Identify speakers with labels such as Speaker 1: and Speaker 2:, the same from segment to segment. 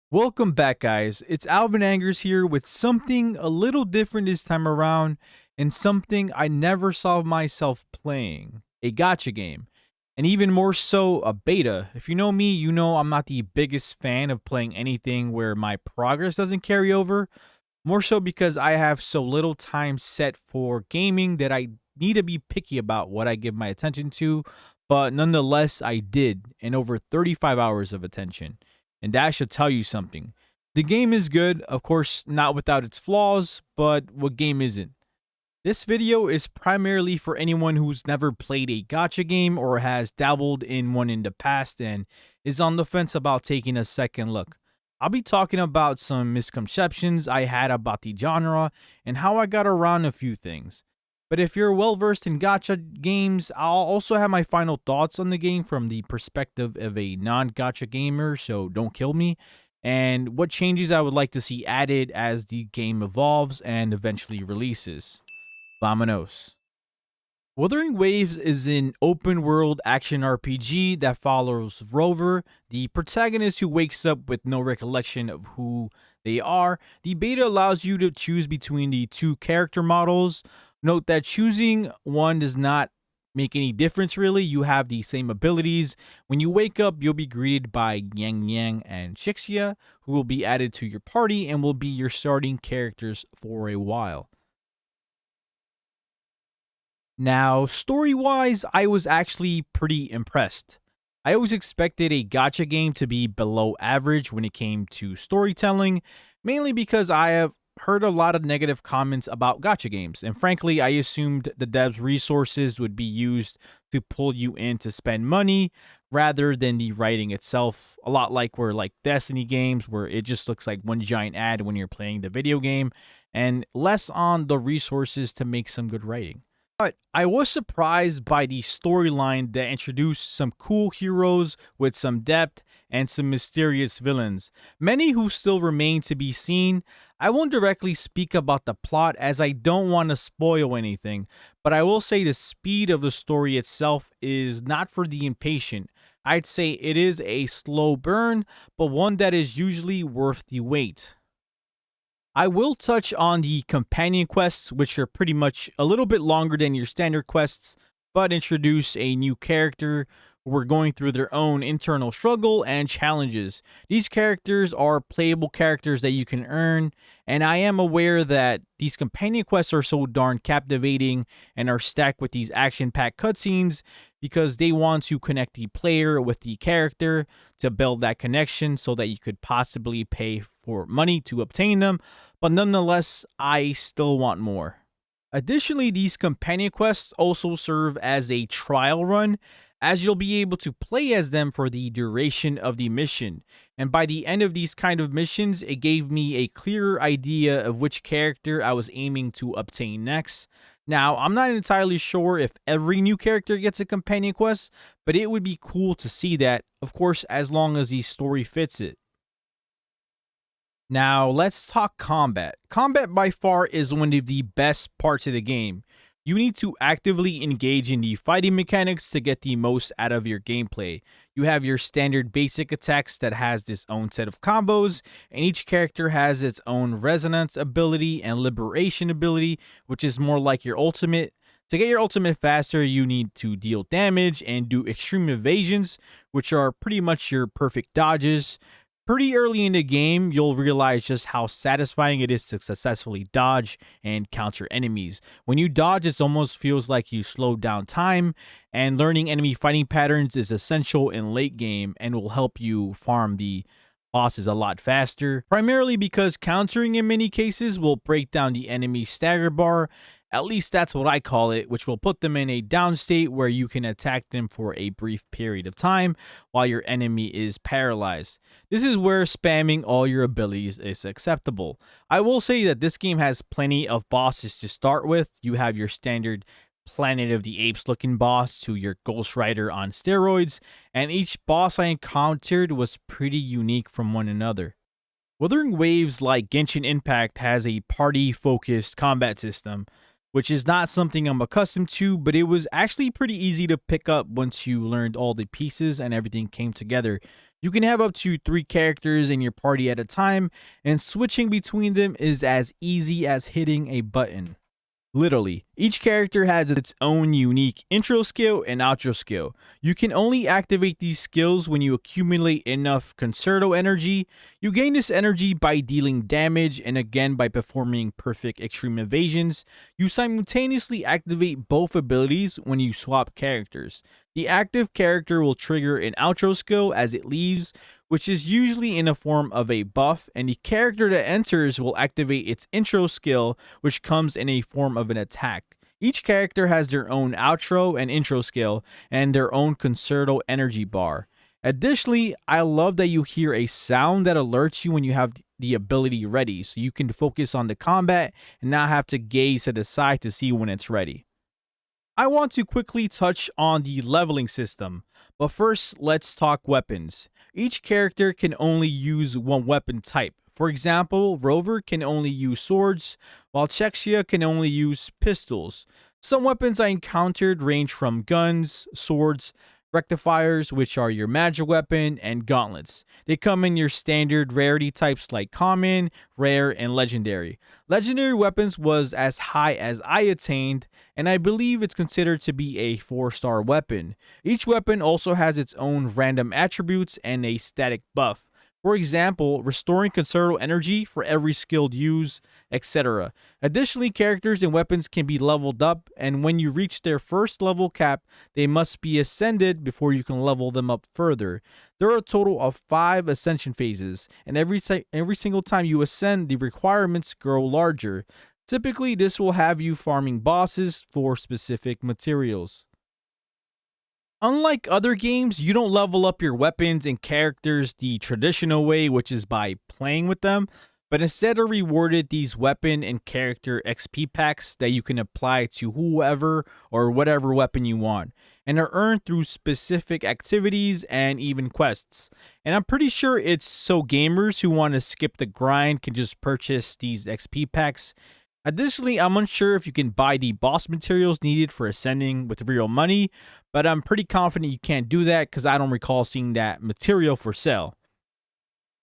Speaker 1: Welcome back, guys. It's Alvin Angers here with something a little different this time around and something I never saw myself playing, a gotcha game. And even more so, a beta. If you know me, you know I'm not the biggest fan of playing anything where my progress doesn't carry over. More so because I have so little time set for gaming that I need to be picky about what I give my attention to. But nonetheless, I did in over 35 hours of attention. And that should tell you something. The game is good, of course, not without its flaws, but what game isn't? This video is primarily for anyone who's never played a gacha game or has dabbled in one in the past and is on the fence about taking a second look. I'll be talking about some misconceptions I had about the genre and how I got around a few things. But if you're well versed in gacha games, I'll also have my final thoughts on the game from the perspective of a non gacha gamer, so don't kill me, and what changes I would like to see added as the game evolves and eventually releases. Vamonos. Wuthering Waves is an open world action RPG that follows Rover, the protagonist who wakes up with no recollection of who they are. The beta allows you to choose between the two character models. Note that choosing one does not make any difference really. You have the same abilities. When you wake up, you'll be greeted by Yang Yang and Shixia, who will be added to your party and will be your starting characters for a while. Now, story wise, I was actually pretty impressed. I always expected a gacha game to be below average when it came to storytelling, mainly because I have heard a lot of negative comments about gacha games, and frankly, I assumed the devs' resources would be used to pull you in to spend money rather than the writing itself. A lot like where like Destiny games, where it just looks like one giant ad when you're playing the video game, and less on the resources to make some good writing. But I was surprised by the storyline that introduced some cool heroes with some depth and some mysterious villains, many who still remain to be seen. I won't directly speak about the plot as I don't want to spoil anything, but I will say the speed of the story itself is not for the impatient. I'd say it is a slow burn, but one that is usually worth the wait. I will touch on the companion quests, which are pretty much a little bit longer than your standard quests, but introduce a new character who are going through their own internal struggle and challenges. These characters are playable characters that you can earn, and I am aware that these companion quests are so darn captivating and are stacked with these action packed cutscenes because they want to connect the player with the character to build that connection so that you could possibly pay for money to obtain them, but nonetheless, I still want more. Additionally, these companion quests also serve as a trial run, as you'll be able to play as them for the duration of the mission. And by the end of these kind of missions, it gave me a clearer idea of which character I was aiming to obtain next. Now, I'm not entirely sure if every new character gets a companion quest, but it would be cool to see that, of course, as long as the story fits it. Now, let's talk combat. Combat by far is one of the best parts of the game. You need to actively engage in the fighting mechanics to get the most out of your gameplay. You have your standard basic attacks that has its own set of combos, and each character has its own resonance ability and liberation ability, which is more like your ultimate. To get your ultimate faster, you need to deal damage and do extreme evasions, which are pretty much your perfect dodges. Pretty early in the game, you'll realize just how satisfying it is to successfully dodge and counter enemies. When you dodge, it almost feels like you slowed down time, and learning enemy fighting patterns is essential in late game and will help you farm the bosses a lot faster, primarily because countering in many cases will break down the enemy's stagger bar. At least that's what I call it, which will put them in a down state where you can attack them for a brief period of time while your enemy is paralyzed. This is where spamming all your abilities is acceptable. I will say that this game has plenty of bosses to start with. You have your standard Planet of the Apes looking boss to your Ghost Rider on steroids, and each boss I encountered was pretty unique from one another. Wuthering Waves, like Genshin Impact, has a party-focused combat system, which is not something I'm accustomed to, but it was actually pretty easy to pick up once you learned all the pieces and everything came together. You can have up to 3 characters in your party at a time, and switching between them is as easy as hitting a button. Literally, each character has its own unique intro skill and outro skill. You can only activate these skills when you accumulate enough concerto energy. You gain this energy by dealing damage and again by performing perfect extreme evasions. You simultaneously activate both abilities when you swap characters. The active character will trigger an outro skill as it leaves, which is usually in the form of a buff, and the character that enters will activate its intro skill, which comes in a form of an attack. Each character has their own outro and intro skill, and their own concerto energy bar. Additionally, I love that you hear a sound that alerts you when you have the ability ready, so you can focus on the combat and not have to gaze to the side to see when it's ready. I want to quickly touch on the leveling system, but first let's talk weapons. Each character can only use one weapon type. For example, Rover can only use swords, while Chexia can only use pistols. Some weapons I encountered range from guns, swords, rectifiers, which are your magic weapon, and gauntlets. They come in your standard rarity types like common, rare, and legendary. Legendary weapons was as high as I attained, and I believe it's considered to be a 4-star weapon. Each weapon also has its own random attributes and a static buff. For example, restoring concerto energy for every skilled use, etc. Additionally, characters and weapons can be leveled up, and when you reach their first level cap, they must be ascended before you can level them up further. There are a total of 5 ascension phases, and every single time you ascend, the requirements grow larger. Typically, this will have you farming bosses for specific materials. Unlike other games, you don't level up your weapons and characters the traditional way, which is by playing with them, but instead are rewarded these weapon and character XP packs that you can apply to whoever or whatever weapon you want, and are earned through specific activities and even quests. And I'm pretty sure it's so gamers who want to skip the grind can just purchase these XP packs. Additionally, I'm unsure if you can buy the boss materials needed for ascending with real money, but I'm pretty confident you can't do that because I don't recall seeing that material for sale.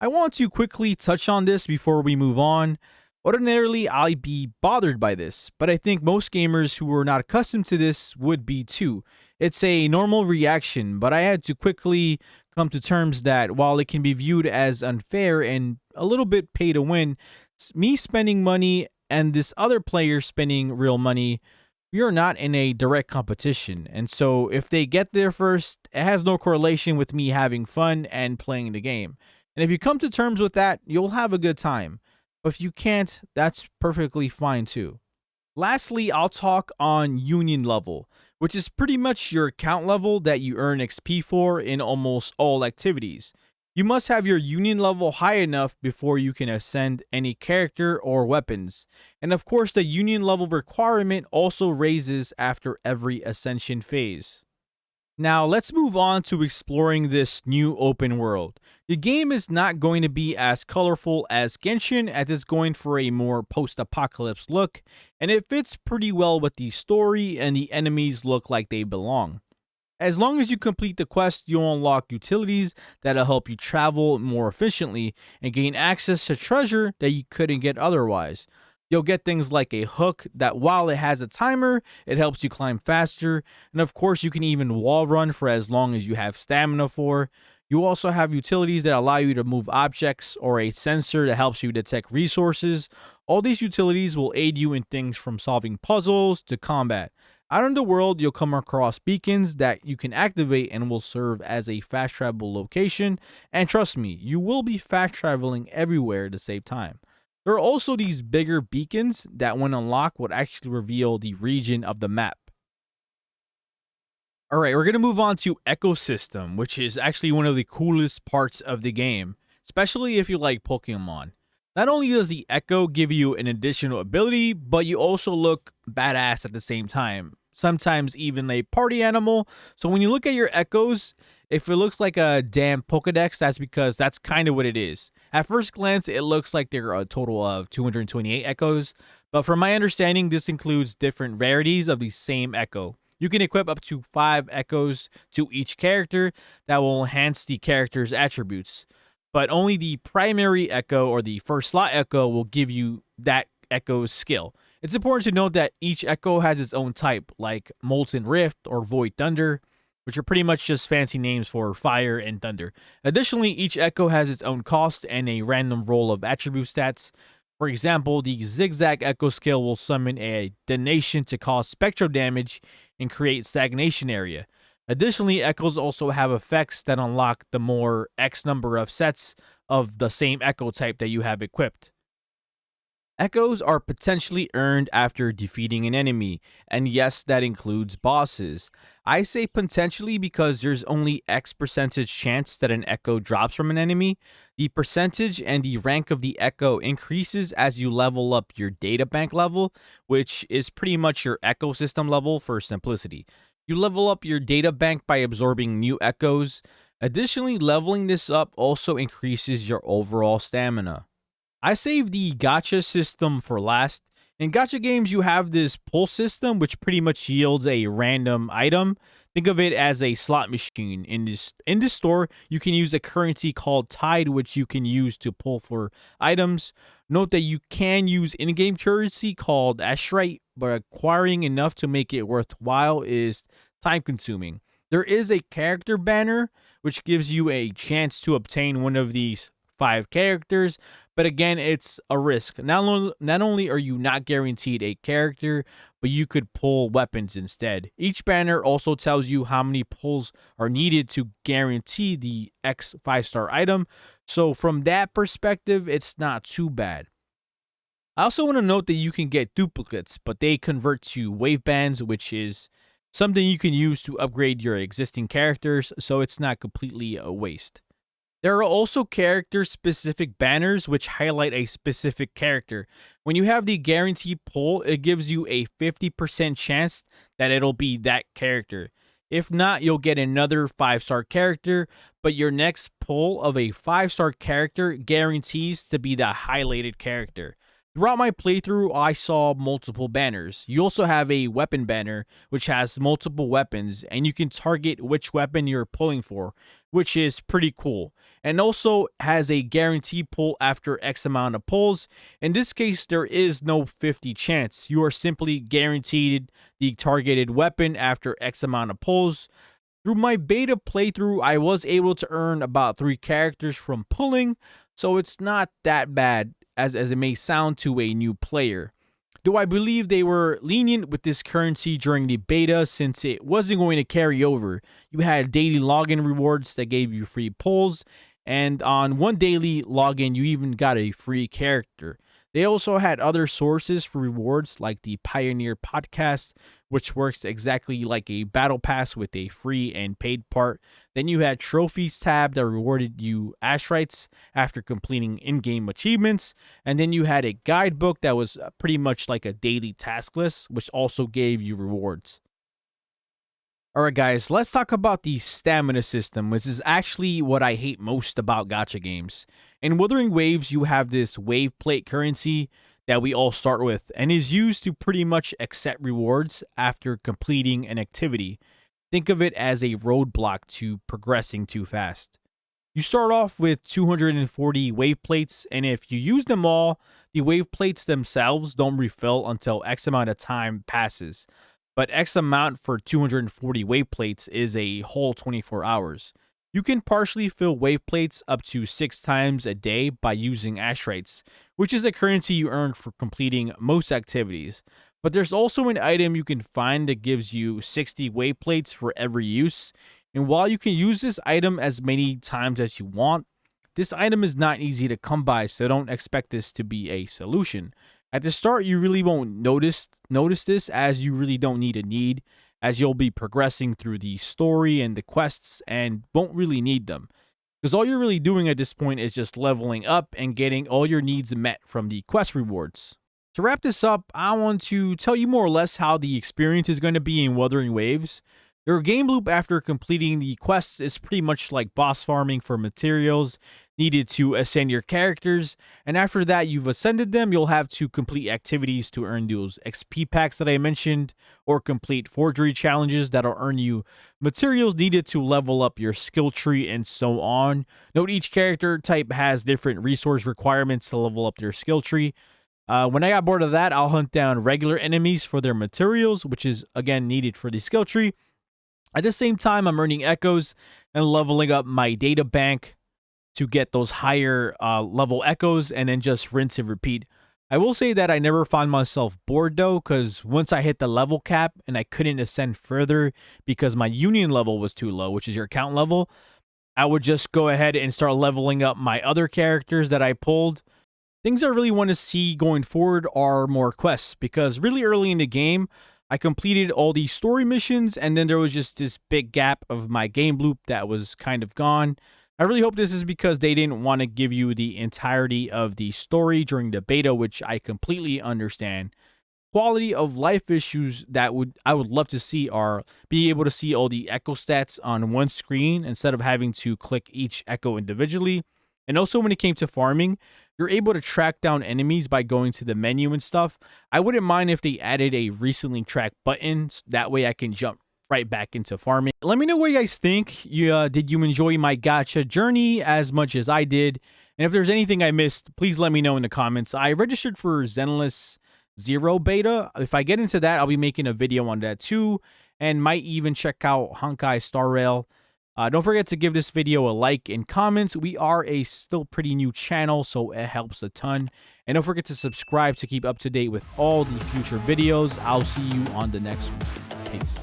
Speaker 1: I want to quickly touch on this before we move on. Ordinarily, I'd be bothered by this, but I think most gamers who are not accustomed to this would be too. It's a normal reaction, but I had to quickly come to terms that while it can be viewed as unfair and a little bit pay to win, me spending money and this other player spending real money, we are not in a direct competition. And so if they get there first, it has no correlation with me having fun and playing the game. And if you come to terms with that, you'll have a good time. But if you can't, that's perfectly fine too. Lastly, I'll talk on union level, which is pretty much your account level that you earn XP for in almost all activities. You must have your union level high enough before you can ascend any character or weapons. And of course, the union level requirement also raises after every ascension phase. Now, let's move on to exploring this new open world. The game is not going to be as colorful as Genshin, as it's going for a more post-apocalypse look, and it fits pretty well with the story, and the enemies look like they belong. As long as you complete the quest, you'll unlock utilities that'll help you travel more efficiently and gain access to treasure that you couldn't get otherwise. You'll get things like a hook that, while it has a timer, it helps you climb faster, and of course you can even wall run for as long as you have stamina for. You also have utilities that allow you to move objects, or a sensor that helps you detect resources. All these utilities will aid you in things from solving puzzles to combat. Out in the world, you'll come across beacons that you can activate and will serve as a fast travel location. And trust me, you will be fast traveling everywhere to save time. There are also these bigger beacons that, when unlocked, would actually reveal the region of the map. Alright, we're going to move on to ecosystem, which is actually one of the coolest parts of the game, especially if you like Pokemon. Not only does the Echo give you an additional ability, but you also look badass at the same time. Sometimes even a party animal. So when you look at your Echoes, if it looks like a damn Pokedex, that's because that's kind of what it is. At first glance, it looks like there are a total of 228 Echoes, but from my understanding, this includes different rarities of the same Echo. You can equip up to 5 echoes to each character that will enhance the character's attributes, but only the primary echo or the first slot echo will give you that echo's skill. It's important to note that each echo has its own type, like Molten Rift or Void Thunder, which are pretty much just fancy names for fire and thunder. Additionally, each echo has its own cost and a random roll of attribute stats. For example, the Zigzag Echo skill will summon a detonation to cause spectral damage and create stagnation area. Additionally, echoes also have effects that unlock the more X number of sets of the same echo type that you have equipped. Echoes are potentially earned after defeating an enemy, and yes, that includes bosses. I say potentially because there's only X percentage chance that an echo drops from an enemy. The percentage and the rank of the echo increases as you level up your data bank level, which is pretty much your ecosystem level for simplicity. You level up your data bank by absorbing new echoes. Additionally, leveling this up also increases your overall stamina. I saved the gacha system for last. In gacha games, you have this pull system, which pretty much yields a random item. Think of it as a slot machine. In this store, you can use a currency called Tide, which you can use to pull for items. Note that you can use in-game currency called Ashrite, but acquiring enough to make it worthwhile is time-consuming. There is a character banner, which gives you a chance to obtain one of these 5 characters, but again, it's a risk. Not only are you not guaranteed a character, but you could pull weapons instead. Each banner also tells you how many pulls are needed to guarantee the X 5-star item, so from that perspective, it's not too bad. I also want to note that you can get duplicates, but they convert to wave bands, which is something you can use to upgrade your existing characters, so it's not completely a waste. There are also character-specific banners which highlight a specific character. When you have the guaranteed pull, it gives you a 50% chance that it'll be that character. If not, you'll get another 5-star character, but your next pull of a 5-star character guarantees to be the highlighted character. Throughout my playthrough, I saw multiple banners. You also have a weapon banner, which has multiple weapons, and you can target which weapon you're pulling for, which is pretty cool. And also has a guaranteed pull after X amount of pulls. In this case, there is no 50 chance. You are simply guaranteed the targeted weapon after X amount of pulls. Through my beta playthrough, I was able to earn about 3 characters from pulling, so it's not that bad as it may sound to a new player. Though I believe they were lenient with this currency during the beta since it wasn't going to carry over. You had daily login rewards that gave you free pulls, and on one daily login you even got a free character. They also had other sources for rewards like the Pioneer Podcast, which works exactly like a battle pass with a free and paid part. Then you had Trophies tab that rewarded you Ashrites after completing in-game achievements. And then you had a guidebook that was pretty much like a daily task list, which also gave you rewards. Alright guys, let's talk about the stamina system, which is actually what I hate most about gacha games. In Wuthering Waves, you have this wave plate currency that we all start with, and is used to pretty much accept rewards after completing an activity. Think of it as a roadblock to progressing too fast. You start off with 240 wave plates, and if you use them all, the wave plates themselves don't refill until X amount of time passes. But X amount for 240 wave plates is a whole 24 hours. You can partially fill wave plates up to 6 times a day by using Ashrites, which is a currency you earn for completing most activities. But there's also an item you can find that gives you 60 wave plates for every use. And while you can use this item as many times as you want, this item is not easy to come by, so don't expect this to be a solution. At the start, you really won't notice this, as you really don't need, as you'll be progressing through the story and the quests and won't really need them. Because all you're really doing at this point is just leveling up and getting all your needs met from the quest rewards. To wrap this up, I want to tell you more or less how the experience is going to be in Wuthering Waves. Your game loop after completing the quests is pretty much like boss farming for materials. needed to ascend your characters. And after that, you've ascended them, you'll have to complete activities to earn those XP packs that I mentioned, or complete forgery challenges that'll earn you materials needed to level up your skill tree, and so on. Note each character type has different resource requirements to level up their skill tree. When I got bored of that, I'll hunt down regular enemies for their materials, which is again needed for the skill tree. At the same time, I'm earning echoes and leveling up my data bank to get those higher level echoes, and then just rinse and repeat. I will say that I never found myself bored though, because once I hit the level cap and I couldn't ascend further because my union level was too low, which is your account level, I would just go ahead and start leveling up my other characters that I pulled. Things I really want to see going forward are more quests, because really early in the game, I completed all these story missions, and then there was just this big gap of my game loop that was kind of gone. I really hope this is because they didn't want to give you the entirety of the story during the beta, which I completely understand. Quality of life issues that I would love to see are being able to see all the echo stats on one screen instead of having to click each echo individually. And also when it came to farming, you're able to track down enemies by going to the menu and stuff. I wouldn't mind if they added a recently tracked button, so that way I can jump right back into farming. Let me know what you guys think. Did you enjoy my gacha journey as much as I did? And if there's anything I missed, please let me know in the comments. I registered for Zenless 0 beta. If I get into that, I'll be making a video on that too, and might even check out Honkai Star Rail. Don't forget to give this video a like and comments. We are a still pretty new channel, so it helps a ton. And don't forget to subscribe to keep up to date with all the future videos. I'll see you on the next one. Peace.